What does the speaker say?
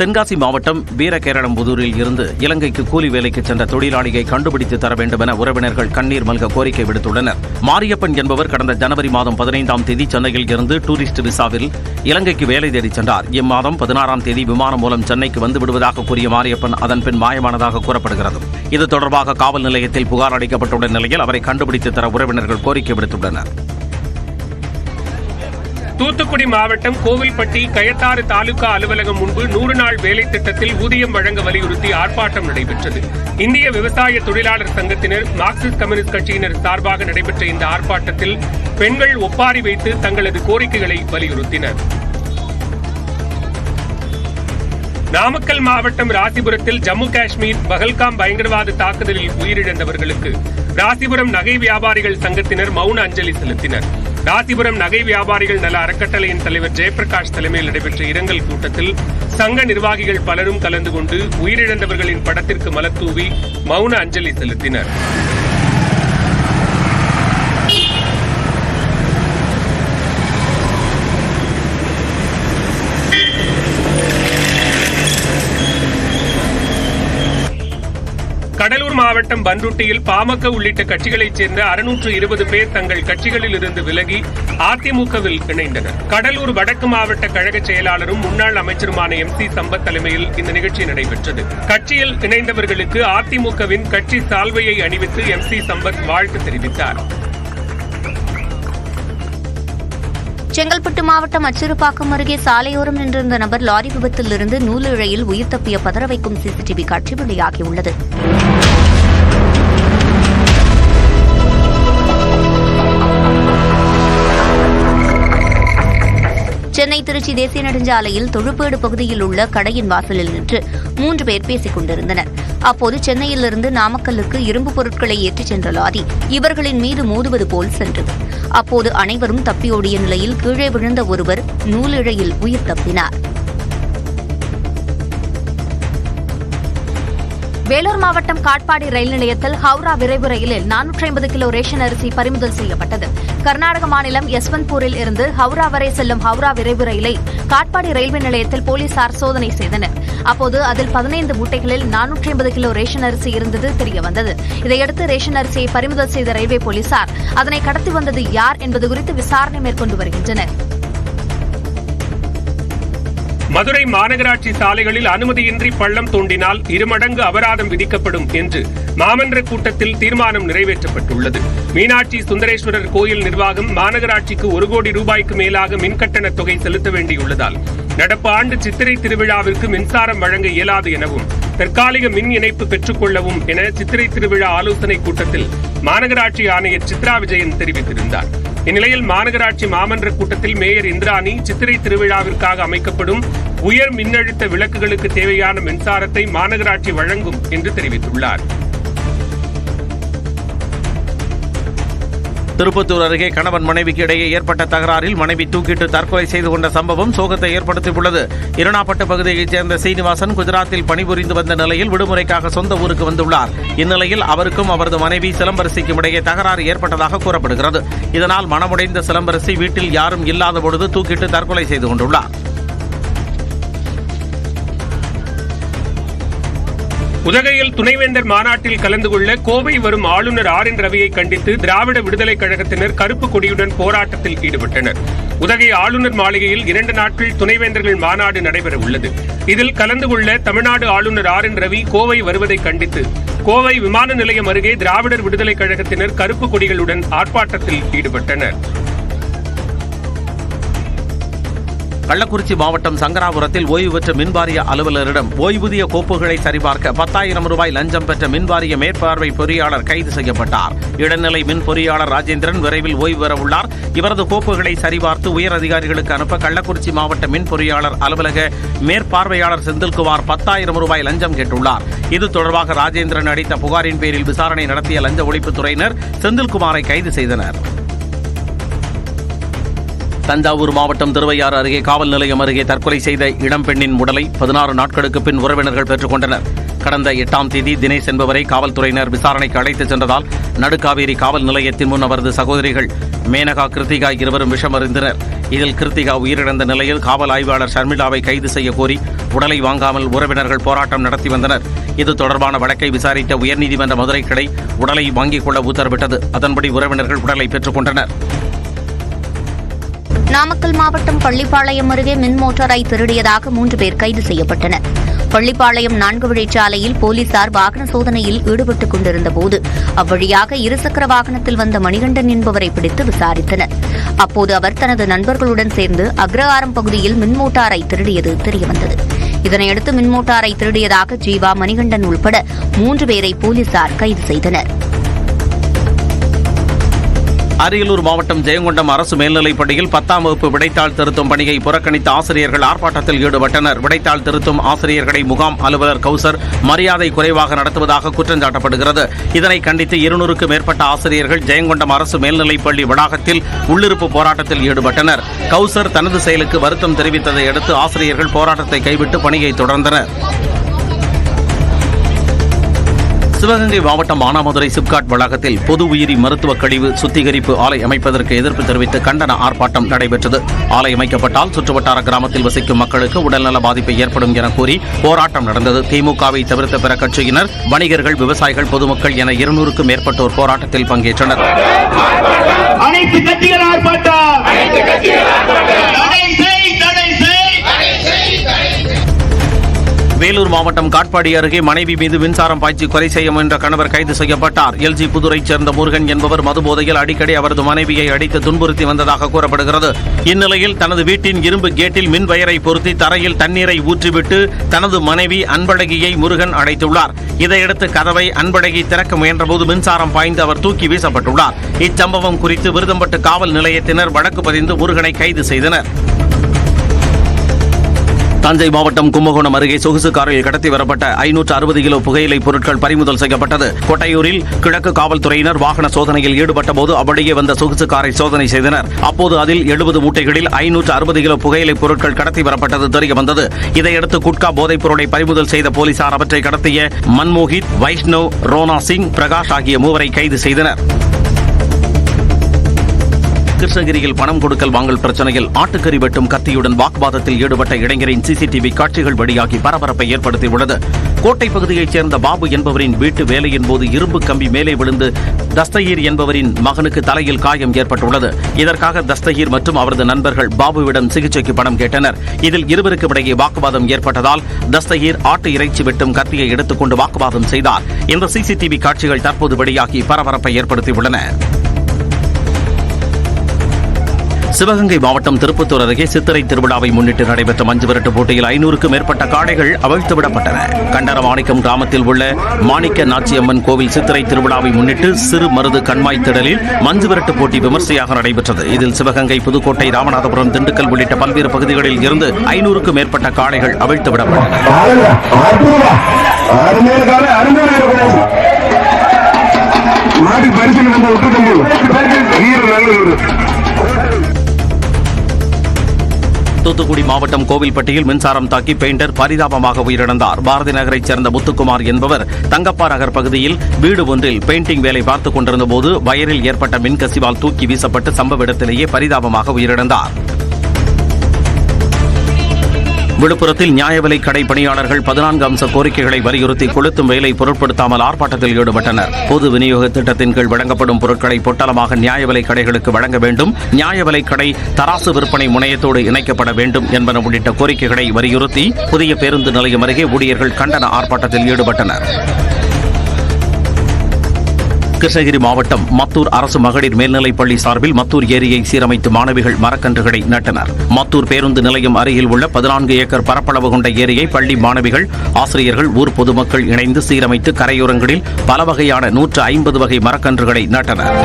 தென்காசி மாவட்டம் வீரகேரளம்புதூரில் இருந்து இலங்கைக்கு கூலி வேலைக்கு சென்ற தொழிலாளியை கண்டுபிடித்து தர வேண்டும் என உறவினர்கள் கண்ணீர் மல்க கோரிக்கை விடுத்துள்ளனர். மாரியப்பன் என்பவர் கடந்த ஜனவரி மாதம் 15ஆம் தேதி சென்னையில் இருந்து டூரிஸ்ட் விசாவில் இலங்கைக்கு வேலை தேடி சென்றார். இம்மாதம் 16ஆம் தேதி விமானம் மூலம் சென்னைக்கு வந்து விடுவதாக கூறிய மாரியப்பன் அதன் பின் மாயமானதாக கூறப்படுகிறது. இது தொடர்பாக காவல் நிலையத்தில் புகார் அளிக்கப்பட்டுள்ள நிலையில் அவரை கண்டுபிடித்து தர உறவினர்கள் கோரிக்கை விடுத்துள்ளனர். தூத்துக்குடி மாவட்டம் கோவில்பட்டி கயத்தாறு தாலுகா அலுவலகம் முன்பு 100 நாள் வேலை திட்டத்தில் ஊதியம் வழங்க வலியுறுத்தி ஆர்ப்பாட்டம் நடைபெற்றது. இந்திய விவசாய தொழிலாளர் சங்கத்தினர், மார்க்சிஸ்ட் கம்யூனிஸ்ட் கட்சியினர் சார்பாக நடைபெற்ற இந்த ஆர்ப்பாட்டத்தில் பெண்கள் ஒப்பாரி வைத்து தங்களது கோரிக்கைகளை வலியுறுத்தினர். நாமக்கல் மாவட்டம் ராசிபுரத்தில் ஜம்மு காஷ்மீர் பகல்காம் பயங்கரவாத தாக்குதலில் உயிரிழந்தவர்களுக்கு ராசிபுரம் நகை வியாபாரிகள் சங்கத்தினர் மௌன அஞ்சலி செலுத்தினர். ராசிபுரம் நகை வியாபாரிகள் நல அறக்கட்டளையின் தலைவர் ஜெயபிரகாஷ் தலைமையில் நடைபெற்ற இரங்கல் கூட்டத்தில் சங்க நிர்வாகிகள் பலரும் கலந்து கொண்டு உயிரிழந்தவர்களின் படத்திற்கு மலர் தூவி மௌன அஞ்சலி செலுத்தினர். கடலூர் மாவட்டம் பன்ருட்டியில் பாமக உள்ளிட்ட கட்சிகளைச் சேர்ந்த 620 பேர் தங்கள் கட்சிகளில் இருந்து விலகி அதிமுகவில் இணைந்தனர். கடலூர் வடக்கு மாவட்ட கழக செயலாளரும் முன்னாள் அமைச்சருமான MC சம்பத் தலைமையில் இந்த நிகழ்ச்சி நடைபெற்றது. கட்சியில் இணைந்தவர்களுக்கு அதிமுகவின் கட்சி சால்வையை அணிவித்து MC சம்பத் வாழ்த்து தெரிவித்தார். செங்கல்பட்டு மாவட்டம் அச்சிறுபாக்கம் அருகே சாலையோரம் நின்றிருந்த நபர் லாரி விபத்தில் இருந்து நூலிழையில் உயிர் தப்பிய பதற வைக்கும் CCTV காட்சி வெளியாகியுள்ளது. சென்னை திருச்சி தேசிய நெடுஞ்சாலையில் தொழுப்பேடு பகுதியில் உள்ள கடையின் வாசலில் நின்று 3 பேர் பேசிக் கொண்டிருந்தனர். அப்போது சென்னையிலிருந்து நாமக்கல்லுக்கு இரும்பு பொருட்களை ஏற்றிச் சென்ற லாரி இவர்களின் மீது மோதுவது போல் சென்றது. அப்போது அனைவரும் தப்பியோடிய நிலையில் கீழே விழுந்த ஒருவர் நூலிழையில் உயிர் தப்பினார். வேலூர் மாவட்டம் காட்பாடி ரயில் நிலையத்தில் ஹவுரா விரைவு ரயிலில் 450 கிலோ ரேஷன் அரிசி பறிமுதல் செய்யப்பட்டது. கர்நாடக மாநிலம் யஸ்வந்த்பூரில் இருந்து ஹவுரா வரை செல்லும் ஹவுரா விரைவு ரயிலை காட்பாடி ரயில்வே நிலையத்தில் போலீசார் சோதனை செய்தனர். அப்போது அதில் 15 மூட்டைகளில் 450 கிலோ ரேஷன் அரிசி இருந்தது தெரியவந்தது. இதையடுத்து ரேஷன் அரிசியை பறிமுதல் செய்த ரயில்வே போலீசார் அதனை கடத்தி வந்தது யார் என்பது குறித்து விசாரணை மேற்கொண்டு வருகின்றனர். மதுரை மாநகராட்சி சாலைகளில் அனுமதியின்றி பள்ளம் தோண்டினால் 2 மடங்கு அபராதம் விதிக்கப்படும் என்று மாமன்ற கூட்டத்தில் தீர்மானம் நிறைவேற்றப்பட்டுள்ளது. மீனாட்சி சுந்தரேஸ்வரர் கோயில் நிர்வாகம் மாநகராட்சிக்கு 1 கோடி ரூபாய்க்கு மேலாக மின்கட்டண தொகை செலுத்த வேண்டியுள்ளதால் நடப்பு ஆண்டு சித்திரை திருவிழாவிற்கு மின்சாரம் வழங்க இயலாது எனவும் தற்காலிக மின் இணைப்பு பெற்றுக் கொள்ளவும் என சித்திரை திருவிழா ஆலோசனைக் கூட்டத்தில் மாநகராட்சி ஆணையர் சித்ரா விஜயன் தெரிவித்திருந்தார். இந்நிலையில் மாநகராட்சி மாமன்ற கூட்டத்தில் மேயர் இந்திராணி சித்திரை திருவிழாவிற்காக அமைக்கப்படும் உயர் மின்னழுத்த விளக்குகளுக்கு தேவையான மின்சாரத்தை மாநகராட்சி வழங்கும் என்று தெரிவித்துள்ளார். திருப்பத்தூர் அருகே கணவன் மனைவிக்கு இடையே ஏற்பட்ட தகராறில் மனைவி தூக்கிட்டு தற்கொலை செய்து கொண்ட சம்பவம் சோகத்தை ஏற்படுத்தியுள்ளது. இரணாப்பட்டு பகுதியைச் சேர்ந்த சீனிவாசன் குஜராத்தில் பணிபுரிந்து வந்த நிலையில் விடுமுறைக்காக சொந்த ஊருக்கு வந்துள்ளார். இந்நிலையில் அவருக்கும் அவரது மனைவி சிலம்பரசிக்கும் இடையே தகராறு ஏற்பட்டதாக கூறப்படுகிறது. இதனால் மனமுடைந்த சிலம்பரசி வீட்டில் யாரும் இல்லாத பொழுது தூக்கிட்டு தற்கொலை செய்து கொண்டுள்ளார். உதகையில் துணைவேந்தர் மாநாட்டில் கலந்து கொள்ள கோவை வரும் ஆளுநர் RN ரவியை கண்டித்து திராவிட விடுதலைக் கழகத்தினர் கருப்பு கொடியுடன் போராட்டத்தில் ஈடுபட்டனர். உதகை ஆளுநர் மாளிகையில் 2 நாட்கள் துணைவேந்தர்கள் மாநாடு நடைபெற உள்ளது. இதில் கலந்து கொள்ள தமிழ்நாடு ஆளுநர் RN ரவி கோவை வருவதை கண்டித்து கோவை விமான நிலையம் அருகே திராவிடர் விடுதலைக் கழகத்தினர் கருப்பு கொடிகளுடன் ஆர்ப்பாட்டத்தில் ஈடுபட்டனர். கள்ளக்குறிச்சி மாவட்டம் சங்கராபுரத்தில் ஓய்வு பெற்ற மின்வாரிய அலுவலரிடம் ஓய்வூதிய கோப்புகளை சரிபார்க்க 10,000 ரூபாய் லஞ்சம் பெற்ற மின்வாரிய மேற்பார்வை பொறியாளர் கைது செய்யப்பட்டார். இடைநிலை மின் பொறியாளர் ராஜேந்திரன் விரைவில் ஓய்வு பெற உள்ளார். இவரது கோப்புகளை சரிபார்த்து உயர் அதிகாரிகளுக்கு அனுப்ப கள்ளக்குறிச்சி மாவட்ட மின் பொறியாளர் அலுவலக மேற்பார்வையாளர் செந்தில்குமார் 10,000 ரூபாய் லஞ்சம் கேட்டுள்ளார். இது தொடர்பாக ராஜேந்திரன் அளித்த புகாரின் பேரில் விசாரணை நடத்திய லஞ்ச ஒழிப்புத்துறையினர் செந்தில்குமாரை கைது செய்தனர். தஞ்சாவூர் மாவட்டம் திருவையாறு அருகே காவல் நிலையம் அருகே தற்கொலை செய்த இளம்பெண்ணின் உடலை 16 நாட்களுக்கு பின் உறவினர்கள் பெற்றுக் கொண்டனர். கடந்த 8ஆம் தேதி தினேஷ் என்பவரை காவல்துறையினர் விசாரணைக்கு அழைத்துச் சென்றதால் நடுக்காவேரி காவல் நிலையத்தின் முன் அவரது சகோதரிகள் மேனகா, கிருத்திகா இருவரும் விஷம் அருந்தினர். இதில் கிருத்திகா உயிரிழந்த நிலையில் காவல் ஆய்வாளர் ஷர்மிளாவை கைது செய்ய கோரி உடலை வாங்காமல் உறவினர்கள் போராட்டம் நடத்தி வந்தனர். இது தொடர்பான வழக்கை விசாரித்த உயர்நீதிமன்ற மதுரை கிளை உடலை வாங்கிக் கொள்ள உத்தரவிட்டது. அதன்படி உறவினர்கள் உடலை பெற்றுக் கொண்டனர். நாமக்கல் மாவட்டம் பள்ளிப்பாளையம் அருகே மின் மோட்டாரை திருடியதாக 3 பேர் கைது செய்யப்பட்டனர். பள்ளிப்பாளையம் 4 வழிச்சாலையில் போலீசார் வாகன சோதனையில் ஈடுபட்டுக் கொண்டிருந்தபோது அவ்வழியாக இருசக்கர வாகனத்தில் வந்த மணிகண்டன் என்பவரை பிடித்து விசாரித்தனர். அப்போது அவர் தனது நண்பர்களுடன் சேர்ந்து அக்ரஹாரம் பகுதியில் மின் மோட்டாரை திருடியது தெரியவந்தது. இதனையடுத்து மின் மோட்டாரை திருடியதாக ஜீவா, மணிகண்டன் உள்பட 3 பேரை போலீசார் கைது செய்தனர். அரியலூர் மாவட்டம் ஜெயங்கொண்டம் அரசு மேல்நிலைப் பள்ளியில் 10ஆம் வகுப்பு விடைத்தாள் திருத்தும் பணியை புறக்கணித்த ஆசிரியர்கள் ஆர்ப்பாட்டத்தில் ஈடுபட்டனர். விடைத்தாள் திருத்தும் ஆசிரியர்களை முகாம் அலுவலர் கௌசர் மரியாதை குறைவாக நடத்துவதாக குற்றம் சாட்டப்படுகிறது. இதனை கண்டித்து 200க்கும் மேற்பட்ட ஆசிரியர்கள் ஜெயங்கொண்டம் அரசு மேல்நிலைப் பள்ளி வளாகத்தில் உள்ளிருப்பு போராட்டத்தில் ஈடுபட்டனர். கௌசர் தனது செயலுக்கு வருத்தம் தெரிவித்ததை அடுத்து ஆசிரியர்கள் போராட்டத்தை கைவிட்டு பணியை தொடர்ந்தனர். சிவகங்கை மாவட்டம் மானாமதுரை சிப்காட் வளாகத்தில் பொது உயிரி மருத்துவ கழிவு சுத்திகரிப்பு ஆலை அமைப்பதற்கு எதிர்ப்பு தெரிவித்து கண்டன ஆர்ப்பாட்டம் நடைபெற்றது. ஆலை அமைக்கப்பட்டால் சுற்றுவட்டார கிராமத்தில் வசிக்கும் மக்களுக்கு உடல்நல பாதிப்பு ஏற்படும் என கூறி போராட்டம் நடந்தது. திமுகவை தவிர்த்த பிற கட்சியினர், வணிகர்கள், விவசாயிகள், பொதுமக்கள் என 200க்கும் மேற்பட்டோர் போராட்டத்தில் பங்கேற்றனர். வேலூர் மாவட்டம் காட்பாடி அருகே மனைவி மீது மின்சாரம் பாய்ச்சி கொலை செய்ய முயன்ற கணவர் கைது செய்யப்பட்டார். எல்ஜி புதுரைச் சேர்ந்த முருகன் என்பவர் மதுபோதையில் அடிக்கடி அவரது மனைவியை அடித்து துன்புறுத்தி வந்ததாக கூறப்படுகிறது. இந்நிலையில் தனது வீட்டின் இரும்பு கேட்டில் மின் வயரை பொருத்தி தரையில் தண்ணீரை ஊற்றிவிட்டு தனது மனைவி அன்பழகியை முருகன் அடைத்துள்ளார். இதையடுத்து கதவை அன்பழகி திறக்க முயன்றபோது மின்சாரம் பாய்ந்து அவர் தூக்கி வீசப்பட்டுள்ளார். இச்சம்பவம் குறித்து விருதம்பட்டு காவல் நிலையத்தினர் வழக்கு பதிந்து முருகனை கைது செய்தனர். தஞ்சை மாவட்டம் கும்பகோணம் அருகே சொகுசு காரில் கடத்தி வரப்பட்ட 560 கிலோ புகையிலை பொருட்கள் பறிமுதல் செய்யப்பட்டது. கொட்டையூரில் கிழக்கு காவல்துறையினர் வாகன சோதனையில் ஈடுபட்ட போது அப்படியே வந்த சொகுசு காரை சோதனை செய்தனர். அப்போது அதில் 70 மூட்டைகளில் 560 கிலோ புகையிலை பொருட்கள் கடத்தி வரப்பட்டது தெரியவந்தது. இதையடுத்து குட்கா போதைப் பொருளை பறிமுதல் செய்த போலீசார் அவற்றை கடத்திய மன்மோஹித், வைஷ்ணவ், ரோனா சிங், பிரகாஷ் ஆகிய 3 கைது செய்தனர். கிருஷ்ணகிரியில் பணம் கொடுக்கல் வாங்கல் பிரச்சனையில் ஆட்டுக்கறி வெட்டும் கத்தியுடன் வாக்குவாதத்தில் ஈடுபட்ட இளைஞரின் சிசிடிவி காட்சிகள் வெளியாகி பரபரப்பை ஏற்படுத்தியுள்ளது. கோட்டை பகுதியைச் சேர்ந்த பாபு என்பவரின் வீட்டு வேலையின் போது இரும்பு கம்பி மேலே விழுந்து தஸ்தகீர் என்பவரின் மகனுக்கு தலையில் காயம் ஏற்பட்டுள்ளது. இதற்காக தஸ்தகீர் மற்றும் அவரது நண்பர்கள் பாபுவிடம் சிகிச்சைக்கு பணம் கேட்டனர். இதில் இருவருக்கும் இடையே வாக்குவாதம் ஏற்பட்டதால் தஸ்தகீர் ஆட்டு இறைச்சி வெட்டும் கத்தியை எடுத்துக்கொண்டு வாக்குவாதம் செய்தார். இந்த சிசிடிவி காட்சிகள் தற்போது வெளியாகி பரபரப்பை ஏற்படுத்தியுள்ளன. சிவகங்கை மாவட்டம் திருப்பத்தூர் அருகே சித்திரை திருவிழாவை முன்னிட்டு நடைபெற்ற மஞ்சு விரட்டு போட்டியில் 500க்கும் மேற்பட்ட காளைகள் அவிழ்த்துவிடப்பட்டன. கண்டரமாணிக்கம் கிராமத்தில் உள்ள மாணிக்க நாச்சியம்மன் கோவில் சித்திரை திருவிழாவை முன்னிட்டு சிறு மருது கண்மாய் திடலில் மஞ்சு விரட்டு போட்டி விமர்சையாக நடைபெற்றது. இதில் சிவகங்கை, புதுக்கோட்டை, ராமநாதபுரம், திண்டுக்கல் உள்ளிட்ட பல்வேறு பகுதிகளில் இருந்து 500க்கும் மேற்பட்ட காளைகள் அவிழ்த்துவிடப்பட்டன. தூத்துக்குடி மாவட்டம் கோவில்பட்டியில் மின்சாரம் தாக்கி பெயிண்டர் பரிதாபமாக உயிரிழந்தார். பாரதி நகரைச் சேர்ந்த முத்துக்குமார் என்பவர் தங்கப்பா நகர் பகுதியில் வீடு ஒன்றில் பெயிண்டிங் வேலை பார்த்துக் கொண்டிருந்த போது வயரில் ஏற்பட்ட மின்கசிவால் தூக்கி வீசப்பட்டு சம்பவ இடத்திலேயே பரிதாபமாக உயிரிழந்தார். விழுப்புரத்தில் நியாய விலைக் கடை பணியாளர்கள் 14 அம்ச கோரிக்கைகளை வலியுறுத்தி கொளுத்தும் வேலை பொருட்படுத்தாமல் ஆர்ப்பாட்டத்தில் ஈடுபட்டனர். பொது விநியோக திட்டத்தின் கீழ் வழங்கப்படும் பொருட்களை பொட்டலமாக நியாய விலைக் கடைகளுக்கு வழங்க வேண்டும், நியாய விலைக் கடை தராசு விற்பனை முனையத்தோடு இணைக்கப்பட வேண்டும் என்பன உள்ளிட்ட கோரிக்கைகளை வலியுறுத்தி புதிய பேருந்து நிலையம் அருகே ஊழியர்கள் கண்டன ஆர்ப்பாட்டத்தில் ஈடுபட்டனர். கிருஷ்ணகிரி மாவட்டம் மத்தூர் அரசு மகளிர் மேல்நிலைப் பள்ளி சார்பில் மத்தூர் ஏரியை சீரமைத்து மாணவிகள் மரக்கன்றுகளை நட்டனர். மத்தூர் பேருந்து நிலையம் அருகில் உள்ள 14 ஏக்கர் பரப்பளவு கொண்ட ஏரியை பள்ளி மாணவிகள், ஆசிரியர்கள், ஊர் பொதுமக்கள் இணைந்து சீரமைத்து கரையோரங்களில் பல வகையான 150 வகை மரக்கன்றுகளை நட்டனர்.